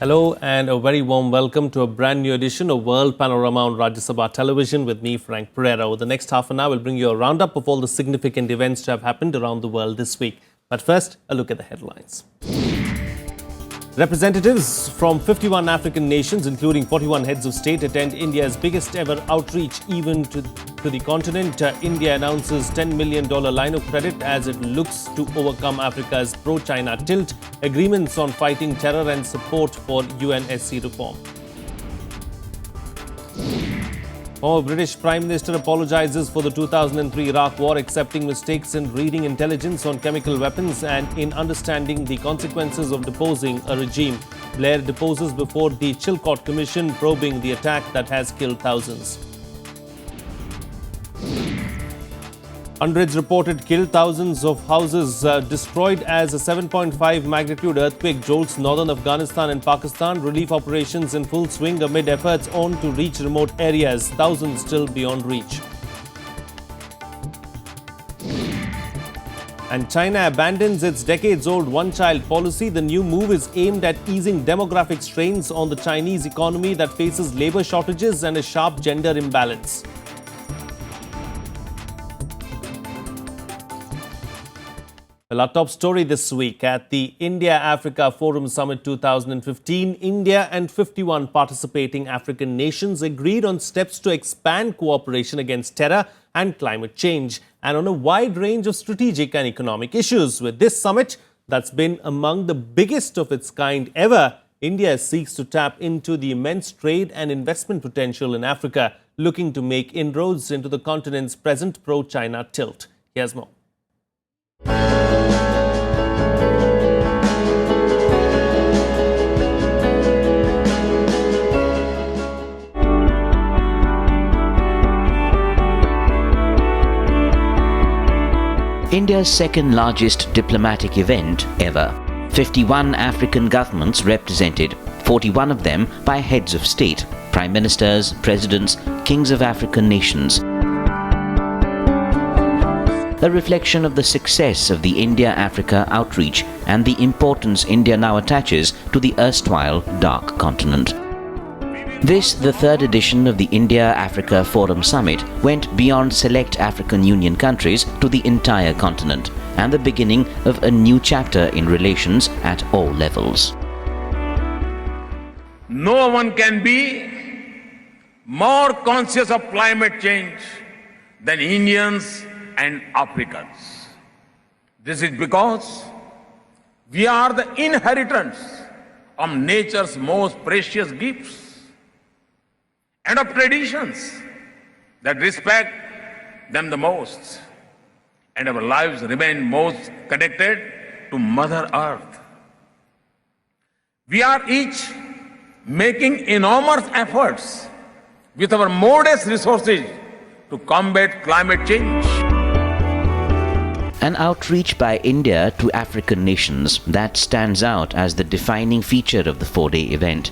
Hello and a very warm welcome to a brand new edition of World Panorama on Rajya Sabha Television with me, Frank Pereira. Over the next half an hour, we'll bring you a roundup of all the significant events to have happened around the world this week. But first, a look at the headlines. Representatives from 51 African nations, including 41 heads of state, attend India's biggest ever outreach event to the continent. India announces $10 million line of credit as it looks to overcome Africa's pro-China tilt, agreements on fighting terror and support for UNSC reform. Former British Prime Minister apologizes for the 2003 Iraq War, accepting mistakes in reading intelligence on chemical weapons and in understanding the consequences of deposing a regime. Blair deposes before the Chilcot Commission, probing the attack that has killed thousands. Hundreds reported killed, thousands of houses destroyed as a 7.5 magnitude earthquake jolts northern Afghanistan and Pakistan. Relief operations in full swing amid efforts on to reach remote areas, thousands still beyond reach. And China abandons its decades-old one-child policy. The new move is aimed at easing demographic strains on the Chinese economy that faces labor shortages and a sharp gender imbalance. Well, our top story this week at the India-Africa Forum Summit 2015, India and 51 participating African nations agreed on steps to expand cooperation against terror and climate change and on a wide range of strategic and economic issues. With this summit that's been among the biggest of its kind ever, India seeks to tap into the immense trade and investment potential in Africa, looking to make inroads into the continent's present pro-China tilt. Here's more. India's second largest diplomatic event ever. 51 African governments represented, 41 of them by heads of state, prime ministers, presidents, kings of African nations. A reflection of the success of the India-Africa outreach and the importance India now attaches to the erstwhile dark continent. This, the third edition of the India-Africa Forum Summit, went beyond select African Union countries to the entire continent and the beginning of a new chapter in relations at all levels. No one can be more conscious of climate change than Indians and Africans. This is because we are the inheritors of nature's most precious gifts and of traditions that respect them the most, and our lives remain most connected to Mother Earth. We are each making enormous efforts with our modest resources to combat climate change. An outreach by India to African nations that stands out as the defining feature of the four-day event.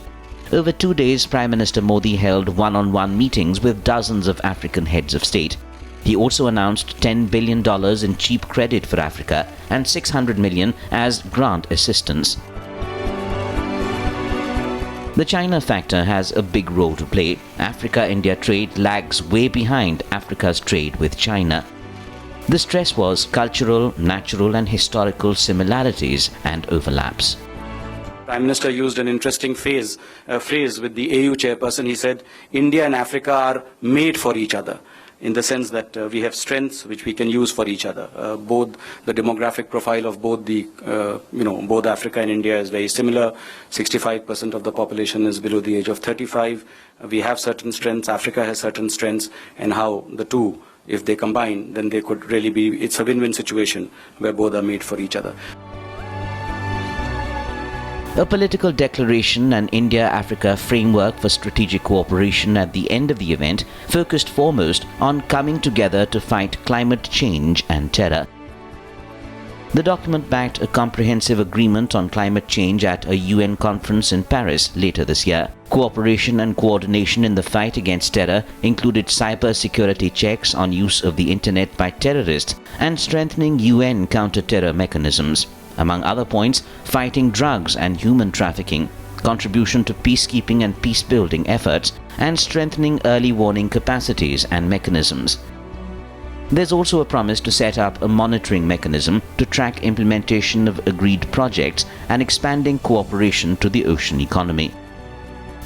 Over 2 days, Prime Minister Modi held one-on-one meetings with dozens of African heads of state. He also announced $10 billion in cheap credit for Africa and $600 million as grant assistance. The China factor has a big role to play. Africa-India trade lags way behind Africa's trade with China. The stress was cultural, natural and historical similarities and overlaps. Prime Minister used an interesting phrase with the AU chairperson. He said, India and Africa are made for each other, in the sense that we have strengths which we can use for each other. Both the demographic profile of both both Africa and India is very similar. 65% of the population is below the age of 35. We have certain strengths, Africa has certain strengths, and how the two, if they combine, then they could really be, it's a win-win situation where both are made for each other. A political declaration and India-Africa framework for strategic cooperation at the end of the event focused foremost on coming together to fight climate change and terror. The document backed a comprehensive agreement on climate change at a UN conference in Paris later this year. Cooperation and coordination in the fight against terror included cyber security checks on use of the internet by terrorists and strengthening UN counter-terror mechanisms. Among other points, fighting drugs and human trafficking, contribution to peacekeeping and peace-building efforts, and strengthening early warning capacities and mechanisms. There's also a promise to set up a monitoring mechanism to track implementation of agreed projects and expanding cooperation to the ocean economy.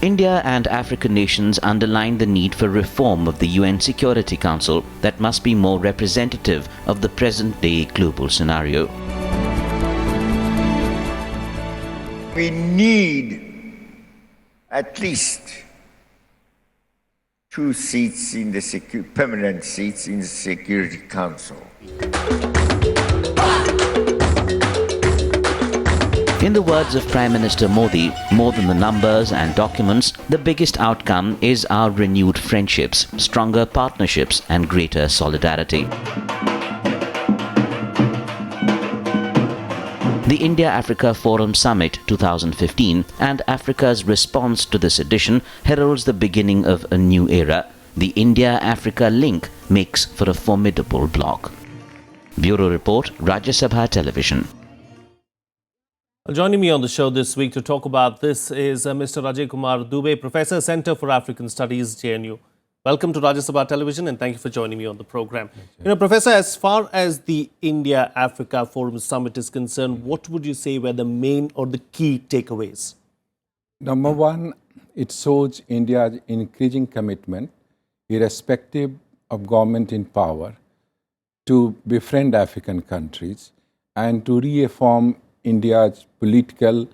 India and African nations underline the need for reform of the UN Security Council that must be more representative of the present-day global scenario. We need at least 2 seats in the permanent seats in the Security Council. In the words of Prime Minister Modi, more than the numbers and documents, the biggest outcome is our renewed friendships, stronger partnerships and greater solidarity. The India-Africa Forum Summit 2015 and Africa's response to this edition heralds the beginning of a new era. The India-Africa link makes for a formidable bloc. Bureau Report, Rajya Sabha Television. Joining me on the show this week to talk about this is Mr. Rajkumar Dubey, Professor, Center for African Studies, JNU. Welcome to Rajya Sabha Television and thank you for joining me on the program. Professor, as far as the India-Africa Forum Summit is concerned, what would you say were the main or the key takeaways? Number one, it shows India's increasing commitment, irrespective of government in power, to befriend African countries and to reaffirm India's political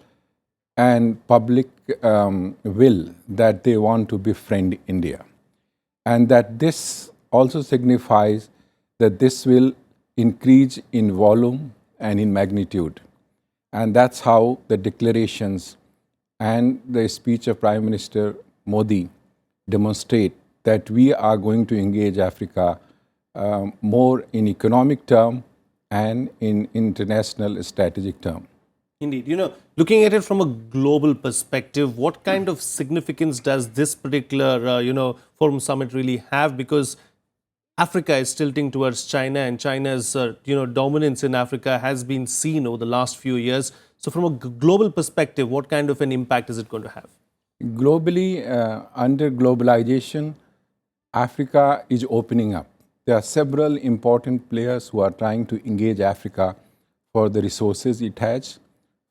and public will that they want to befriend India. And that this also signifies that this will increase in volume and in magnitude. And that's how the declarations and the speech of Prime Minister Modi demonstrate that we are going to engage Africa more in economic term and in international strategic term. Indeed. Looking at it from a global perspective, what kind of significance does this particular, Forum Summit really have? Because Africa is tilting towards China and China's, dominance in Africa has been seen over the last few years. So from a global perspective, what kind of an impact is it going to have? Globally, under globalization, Africa is opening up. There are several important players who are trying to engage Africa for the resources it has,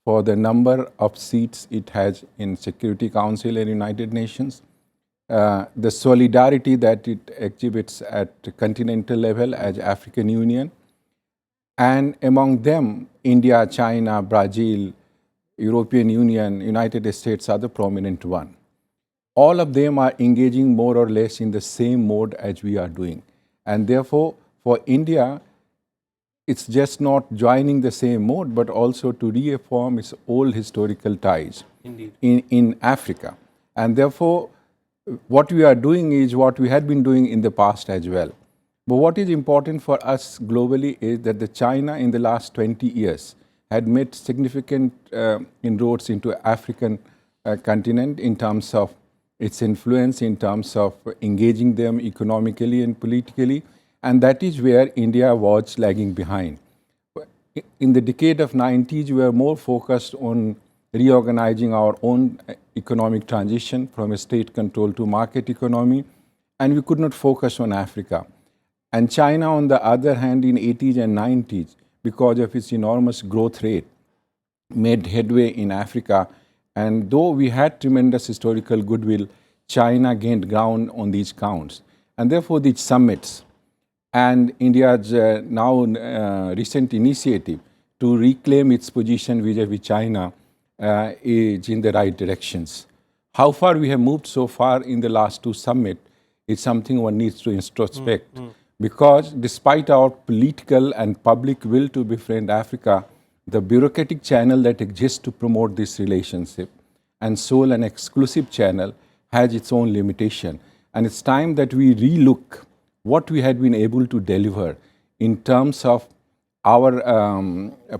for the number of seats it has in Security Council and United Nations, the solidarity that it exhibits at continental level as African Union, and among them, India, China, Brazil, European Union, United States are the prominent one. All of them are engaging more or less in the same mode as we are doing. And therefore, for India, it's just not joining the same mode, but also to reaffirm its old historical ties in Africa. And therefore, what we are doing is what we had been doing in the past as well. But what is important for us globally is that the China in the last 20 years had made significant inroads into African continent in terms of its influence, in terms of engaging them economically and politically. And that is where India was lagging behind. In the decade of 90s, we were more focused on reorganizing our own economic transition from a state control to market economy, and we could not focus on Africa. And China, on the other hand, in 80s and 90s, because of its enormous growth rate, made headway in Africa. And though we had tremendous historical goodwill, China gained ground on these counts. And therefore, these summits, and India's now recent initiative to reclaim its position vis-a-vis China is in the right directions. How far we have moved so far in the last 2 summits is something one needs to introspect. Because despite our political and public will to befriend Africa, the bureaucratic channel that exists to promote this relationship and sole and exclusive channel has its own limitation. And it's time that we relook what we had been able to deliver in terms of our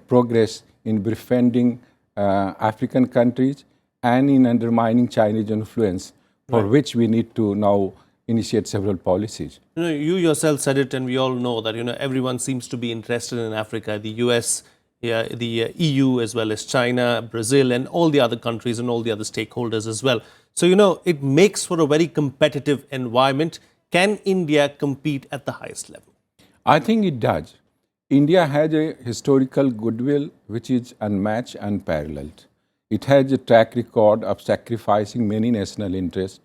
progress in befriending African countries and in undermining Chinese influence, for which we need to now initiate several policies. You yourself said it, and we all know that everyone seems to be interested in Africa. The US the EU as well as China, Brazil, and all the other countries and all the other stakeholders as well. So, it makes for a very competitive environment. Can India compete at the highest level? I think it does. India has a historical goodwill which is unmatched, unparalleled. It has a track record of sacrificing many national interests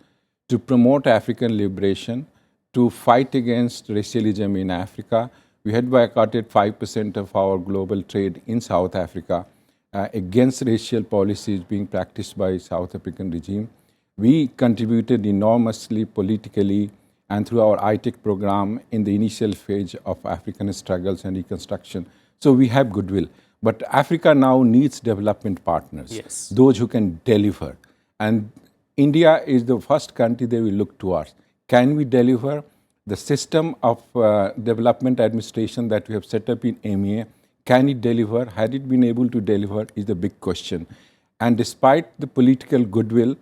to promote African liberation, to fight against racialism in Africa. We had boycotted 5% of our global trade in South Africa against racial policies being practiced by South African regime. We contributed enormously politically and through our ITEC program in the initial phase of African struggles and reconstruction. So we have goodwill. But Africa now needs development partners, those who can deliver. And India is the first country they will look towards. Can we deliver? The system of development administration that we have set up in MEA, can it deliver? Had it been able to deliver is the big question. And despite the political goodwill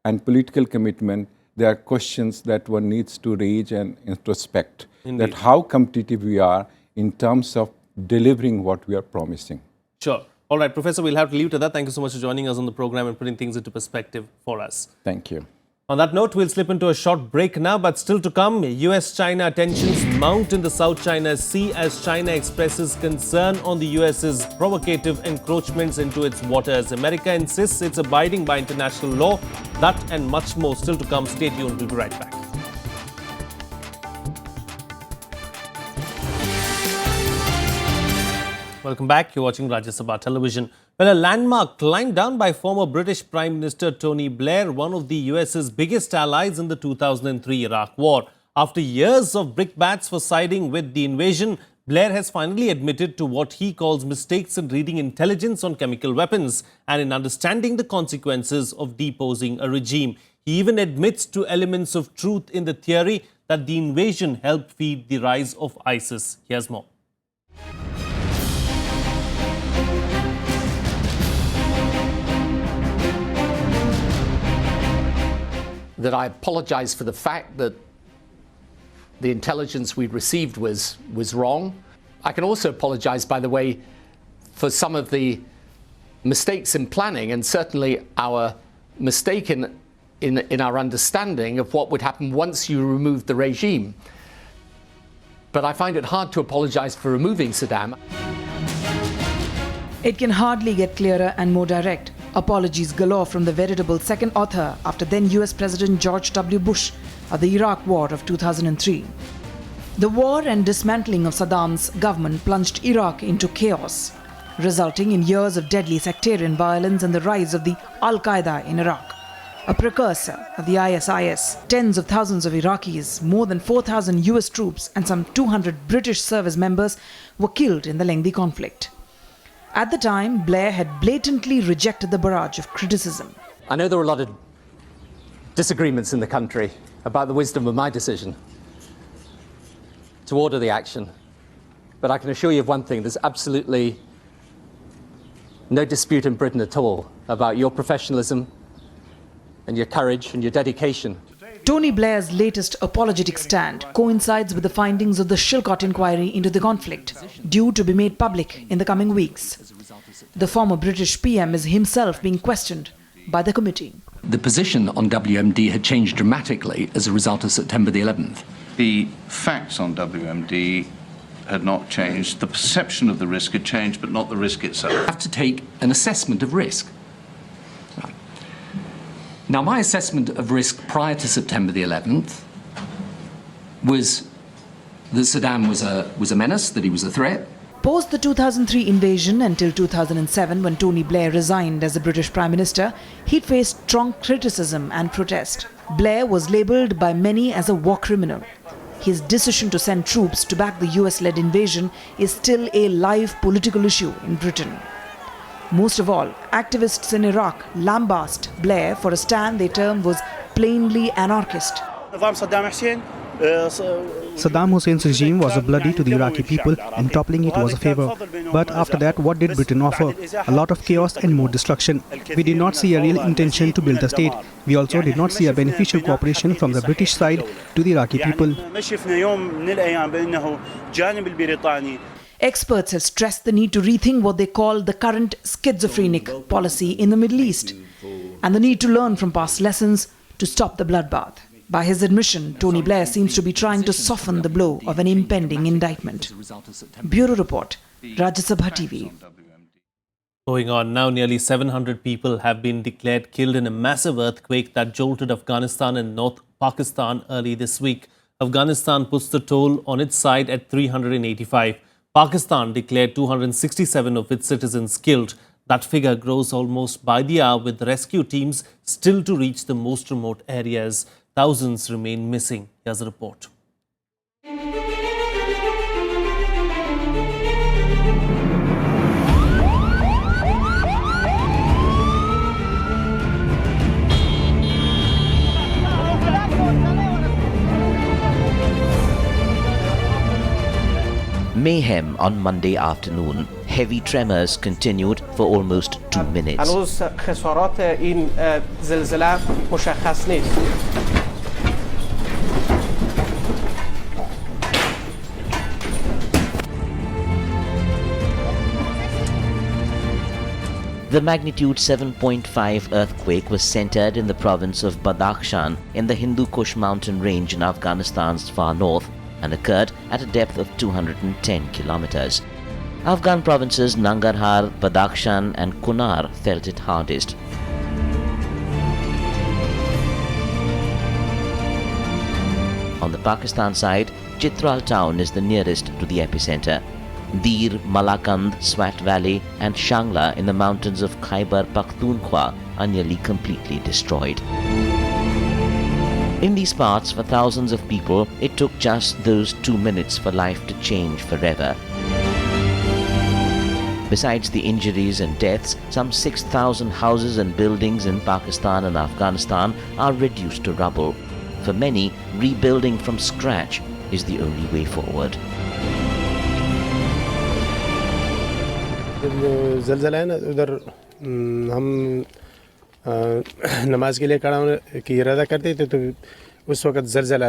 and political commitment, there are questions that one needs to raise and introspect. Indeed. That how competitive we are in terms of delivering what we are promising. Sure. All right, Professor, we'll have to leave it to that. Thank you so much for joining us on the program and putting things into perspective for us. Thank you. On that note, we'll slip into a short break now, but still to come, US-China tensions mount in the South China Sea as China expresses concern on the US's provocative encroachments into its waters. America insists it's abiding by international law. That and much more still to come. Stay tuned. We'll be right back. Welcome back. You're watching Rajya Sabha Television. Well, a landmark climbed down by former British Prime Minister Tony Blair, one of the US's biggest allies in the 2003 Iraq War. After years of brickbats for siding with the invasion, Blair has finally admitted to what he calls mistakes in reading intelligence on chemical weapons and in understanding the consequences of deposing a regime. He even admits to elements of truth in the theory that the invasion helped feed the rise of ISIS. Here's more. That I apologize for the fact that the intelligence we received was wrong. I can also apologize, by the way, for some of the mistakes in planning and certainly our mistake in our understanding of what would happen once you removed the regime. But I find it hard to apologize for removing Saddam. It can hardly get clearer and more direct. Apologies galore from the veritable second author after then US President George W. Bush of the Iraq War of 2003. The war and dismantling of Saddam's government plunged Iraq into chaos, resulting in years of deadly sectarian violence and the rise of the Al-Qaeda in Iraq, a precursor of the ISIS. Tens of thousands of Iraqis, more than 4,000 US troops and some 200 British service members were killed in the lengthy conflict. At the time, Blair had blatantly rejected the barrage of criticism. I know there were a lot of disagreements in the country about the wisdom of my decision to order the action. But I can assure you of one thing, there's absolutely no dispute in Britain at all about your professionalism and your courage and your dedication. Tony Blair's latest apologetic stand coincides with the findings of the Shilcott inquiry into the conflict, due to be made public in the coming weeks. The former British PM is himself being questioned by the committee. The position on WMD had changed dramatically as a result of September the 11th. The facts on WMD had not changed. The perception of the risk had changed, but not the risk itself. You have to take an assessment of risk. Now, my assessment of risk prior to September the 11th was that Saddam was a menace, that he was a threat. Post the 2003 invasion until 2007, when Tony Blair resigned as the British Prime Minister, he'd faced strong criticism and protest. Blair was labelled by many as a war criminal. His decision to send troops to back the US-led invasion is still a live political issue in Britain. Most of all, activists in Iraq lambast Blair for a stand they termed was plainly anarchist. Saddam Hussein's regime was a bloody to the Iraqi people, and toppling it was a favor. But after that, what did Britain offer? A lot of chaos and more destruction. We did not see a real intention to build the state. We also did not see a beneficial cooperation from the British side to the Iraqi people. Experts have stressed the need to rethink what they call the current schizophrenic policy in the Middle East and the need to learn from past lessons to stop the bloodbath. By his admission, Tony Blair seems to be trying to soften the blow of an impending indictment. Bureau Report, Rajya Sabha TV. Going on now, nearly 700 people have been declared killed in a massive earthquake that jolted Afghanistan and North Pakistan early this week. Afghanistan puts the toll on its side at 385. Pakistan declared 267 of its citizens killed. That figure grows almost by the hour, with rescue teams still to reach the most remote areas. Thousands remain missing. Here's a report. Mayhem on Monday afternoon. Heavy tremors continued for almost 2 minutes. هنوز خسارات این زلزله مشخص نیست. The magnitude 7.5 earthquake was centered in the province of Badakhshan in the Hindu Kush mountain range in Afghanistan's far north and occurred at a depth of 210 kilometers. Afghan provinces Nangarhar, Badakhshan and Kunar felt it hardest. On the Pakistan side, Chitral town is the nearest to the epicenter. Dir, Malakand, Swat Valley and Shangla in the mountains of Khyber Pakhtunkhwa are nearly completely destroyed. In these parts, for thousands of people, it took just those 2 minutes for life to change forever. Besides the injuries and deaths, some 6,000 houses and buildings in Pakistan and Afghanistan are reduced to rubble. For many, rebuilding from scratch is the only way forward. ज़लज़ला है ना उधर हम नमाज के लिए खड़ा होने की इरादा करते थे तो उस वक्त ज़लज़ला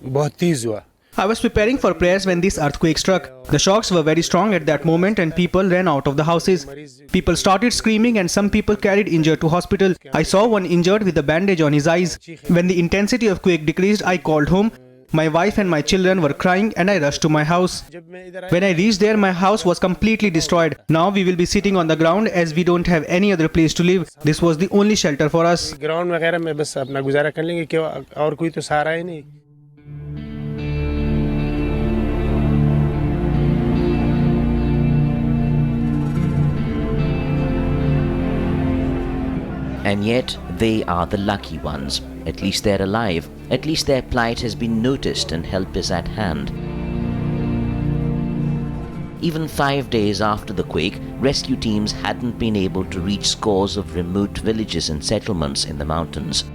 बहुत तेज हुआ. I was preparing for prayers when this earthquake struck. The shocks were very strong at that moment and people ran out of the houses. People started screaming and some people carried injured to hospital. I saw one injured with a bandage on his eyes. When the intensity of quake decreased, I called home. My wife and my children were crying and I rushed to my house. When I reached there, my house was completely destroyed. Now we will be sitting on the ground as we don't have any other place to live. This was the only shelter for us. Ground वगैरह में बस अपना गुजारा कर लेंगे कि और कोई तो सहारा ही नहीं. And yet, they are the lucky ones. At least they're alive. At least their plight has been noticed and help is at hand. Even 5 days after the quake, rescue teams hadn't been able to reach scores of remote villages and settlements in the mountains.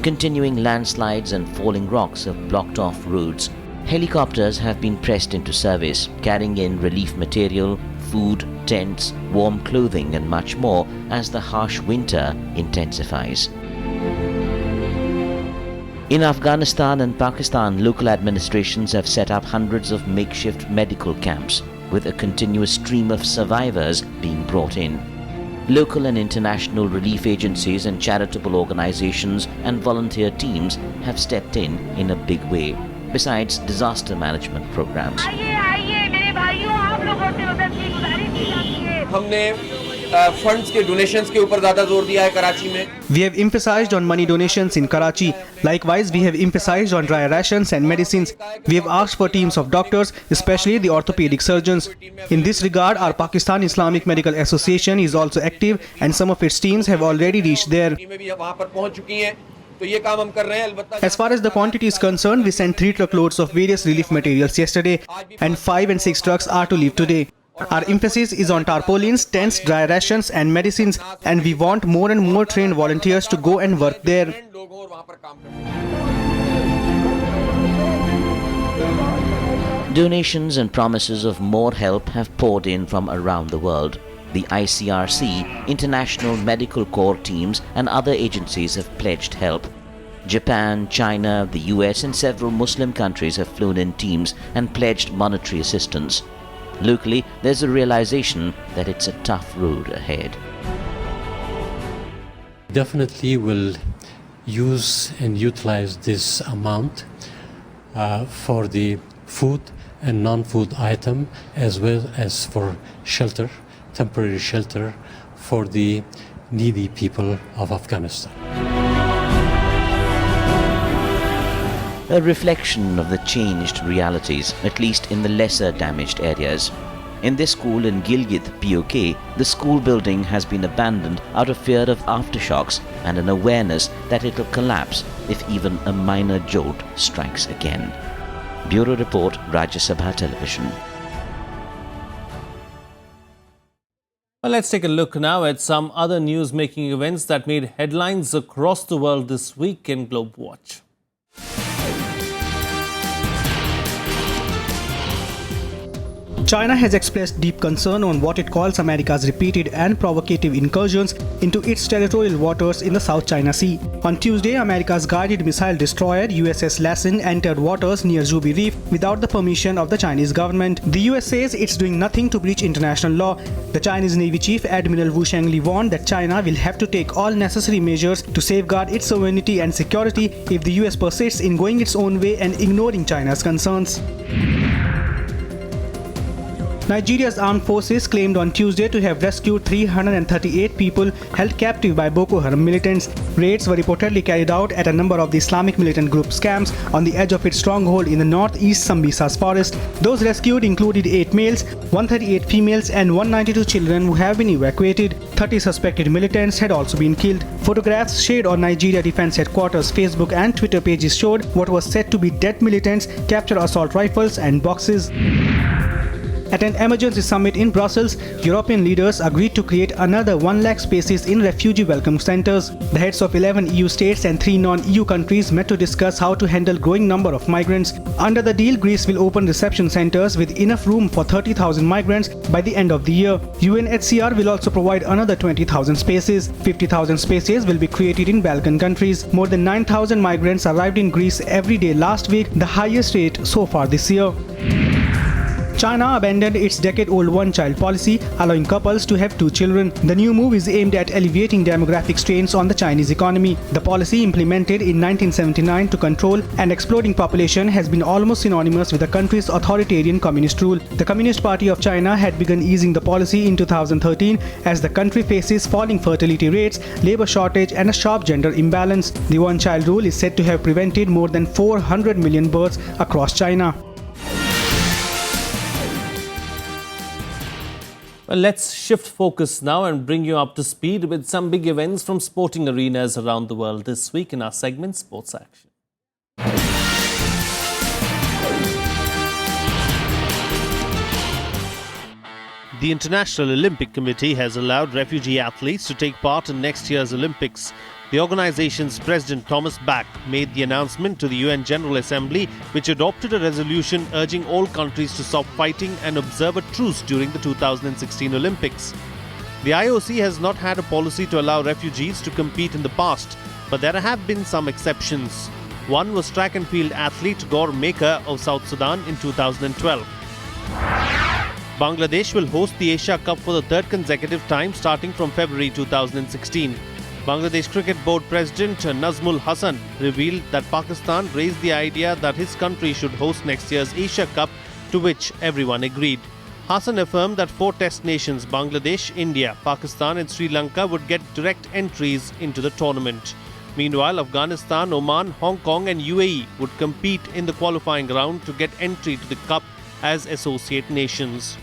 Continuing landslides and falling rocks have blocked off roads. Helicopters have been pressed into service, carrying in relief material, food, tents, warm clothing and much more as the harsh winter intensifies. In Afghanistan and Pakistan, local administrations have set up hundreds of makeshift medical camps, with a continuous stream of survivors being brought in. Local and international relief agencies and charitable organizations and volunteer teams have stepped in a big way, besides disaster management programs. हमने funds के donations के ऊपर ज़्यादा जोर दिया है कराची में. We have emphasized on money donations in Karachi. Likewise, we have emphasized on dry rations and medicines. We have asked for teams of doctors, especially the orthopedic surgeons. In this regard, our Pakistan Islamic Medical Association is also active and some of its teams have already reached there. As far as the quantity is concerned, we sent 3 truckloads of various relief materials yesterday and 5 and 6 trucks are to leave today. Our emphasis is on tarpaulins, tents, dry rations and medicines, and we want more and more trained volunteers to go and work there. Donations and promises of more help have poured in from around the world. The ICRC, International Medical Corps teams and other agencies have pledged help. Japan, China, the US and several Muslim countries have flown in teams and pledged monetary assistance. Locally, there's a realization that it's a tough road ahead. Definitely will use and utilize this amount for the food and non-food item, as well as for shelter, temporary shelter for the needy people of Afghanistan. A reflection of the changed realities, at least in the lesser damaged areas. In this school in Gilgit, POK, the school building has been abandoned out of fear of aftershocks and an awareness that it will collapse if even a minor jolt strikes again. Bureau Report, Rajya Sabha Television. Well, let's take a look now at some other news-making events that made headlines across the world this week in Globe Watch. China has expressed deep concern on what it calls America's repeated and provocative incursions into its territorial waters in the South China Sea. On Tuesday, America's guided missile destroyer USS Lassen entered waters near Dubey Reef without the permission of the Chinese government. The US says it's doing nothing to breach international law. The Chinese Navy Chief Admiral Wu Shengli warned that China will have to take all necessary measures to safeguard its sovereignty and security if the US persists in going its own way and ignoring China's concerns. Nigeria's armed forces claimed on Tuesday to have rescued 338 people held captive by Boko Haram militants. Raids were reportedly carried out at a number of the Islamic militant group's camps on the edge of its stronghold in the northeast Sambisa's forest. Those rescued included 8 males, 138 females and 192 children who have been evacuated. 30 suspected militants had also been killed. Photographs shared on Nigeria Defense Headquarters Facebook and Twitter pages showed what was said to be dead militants, captured assault rifles and boxes. At an emergency summit in Brussels, European leaders agreed to create another 1 lakh spaces in refugee welcome centers. The heads of 11 EU states and 3 non-EU countries met to discuss how to handle growing number of migrants. Under the deal, Greece will open reception centers with enough room for 30,000 migrants by the end of the year. UNHCR will also provide another 20,000 spaces. 50,000 spaces will be created in Balkan countries. More than 9,000 migrants arrived in Greece every day last week, the highest rate so far this year. China abandoned its decade-old one-child policy, allowing couples to have 2 children. The new move is aimed at alleviating demographic strains on the Chinese economy. The policy, implemented in 1979 to control an exploding population, has been almost synonymous with the country's authoritarian communist rule. The Communist Party of China had begun easing the policy in 2013 as the country faces falling fertility rates, labor shortage and a sharp gender imbalance. The one-child rule is said to have prevented more than 400 million births across China. Well, let's shift focus now and bring you up to speed with some big events from sporting arenas around the world this week in our segment Sports Action. The International Olympic Committee has allowed refugee athletes to take part in next year's Olympics. The organization's president Thomas Bach made the announcement to the UN General Assembly, which adopted a resolution urging all countries to stop fighting and observe a truce during the 2016 Olympics. The IOC has not had a policy to allow refugees to compete in the past, but there have been some exceptions. One was track and field athlete Gaur Mekar of South Sudan in 2012. Bangladesh will host the Asia Cup for the 3rd consecutive time starting from February 2016. Bangladesh Cricket Board President Nazmul Hasan revealed that Pakistan raised the idea that his country should host next year's Asia Cup, to which everyone agreed. Hasan affirmed that 4 test nations, Bangladesh, India, Pakistan and Sri Lanka, would get direct entries into the tournament. Meanwhile, Afghanistan, Oman, Hong Kong and UAE would compete in the qualifying round to get entry to the Cup as associate nations.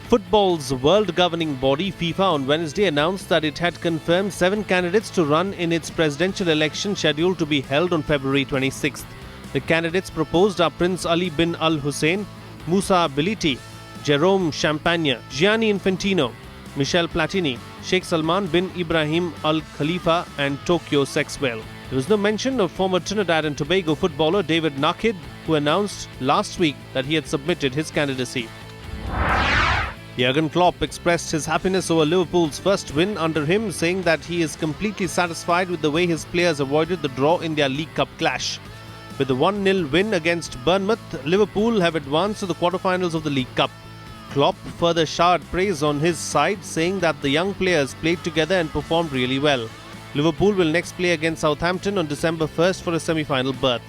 Football's world governing body, FIFA, on Wednesday announced that it had confirmed 7 candidates to run in its presidential election scheduled to be held on February 26th. The candidates proposed are Prince Ali bin Al Hussein, Moussa Bility, Jerome Champagne, Gianni Infantino, Michel Platini, Sheikh Salman bin Ibrahim Al Khalifa and Tokyo Sexwell. There was no mention of former Trinidad and Tobago footballer David Nakid, who announced last week that he had submitted his candidacy. Jurgen Klopp expressed his happiness over Liverpool's first win under him, saying that he is completely satisfied with the way his players avoided the draw in their League Cup clash. With the 1-0 win against Bournemouth, Liverpool have advanced to the quarter-finals of the League Cup. Klopp further showered praise on his side, saying that the young players played together and performed really well. Liverpool will next play against Southampton on December 1st for a semi-final berth.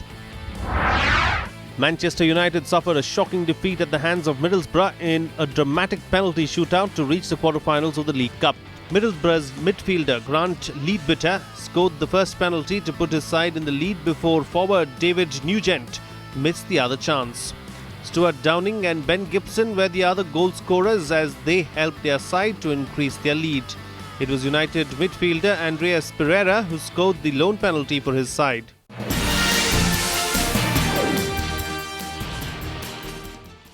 Manchester United suffered a shocking defeat at the hands of Middlesbrough in a dramatic penalty shootout to reach the quarter-finals of the League Cup. Middlesbrough's midfielder Grant Leadbitter scored the first penalty to put his side in the lead before forward David Nugent missed the other chance. Stuart Downing and Ben Gibson were the other goal scorers as they helped their side to increase their lead. It was United midfielder Andreas Pereira who scored the lone penalty for his side.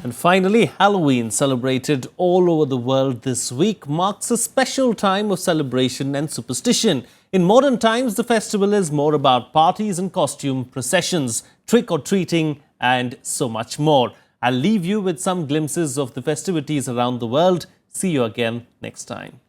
And finally, Halloween, celebrated all over the world this week, marks a special time of celebration and superstition. In modern times, the festival is more about parties and costume processions, trick-or-treating and so much more. I'll leave you with some glimpses of the festivities around the world. See you again next time.